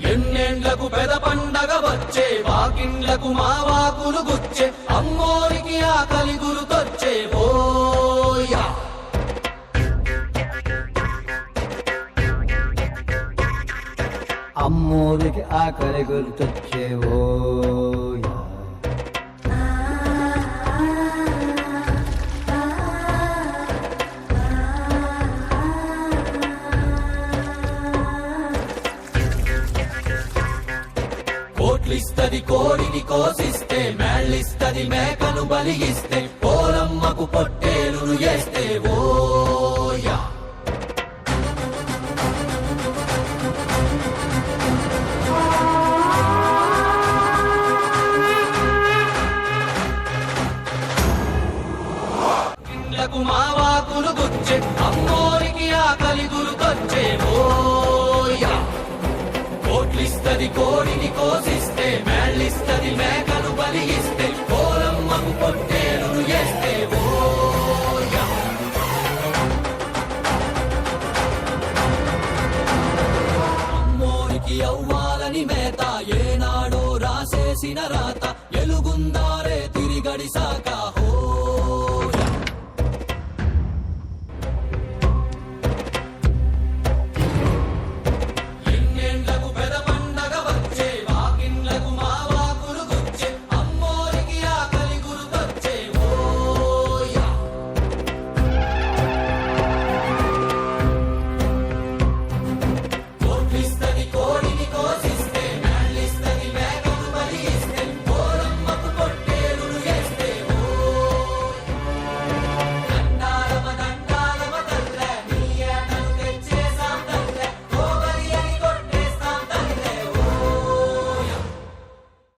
ఎన్నెండ్లకు పెద పండగ వచ్చే వాకిండ్లకు మావాకులు గుచ్చే అమ్మోరికి ఆకలి గురుతొచ్చే ఓయా అమ్మోరికి ఆకలి గుర్తొచ్చే ఓయా కోట్లిస్తది కోడిని కోసిస్తే మేళ్ళిస్తది మేకను బలిగిస్తే పోలమ్మకు పొట్టేలును చేస్తే ఓయా ఇండ్లకు మావాకులు గుచ్చే అమ్మోరికి ఆకలి గురుతొచ్చే ఓయా కోట్లిస్తది కోడిని కోసిస్తే మేళ్ళిస్తది మేకను బలిగిస్తే పోలమ్మకు పొట్టేలును చేస్తే ఓయా అమ్మోరికి అవ్వాలని మేత ఏనాడో రాసేసిన రాత ఎలుగుందారే తిరిగడిసాక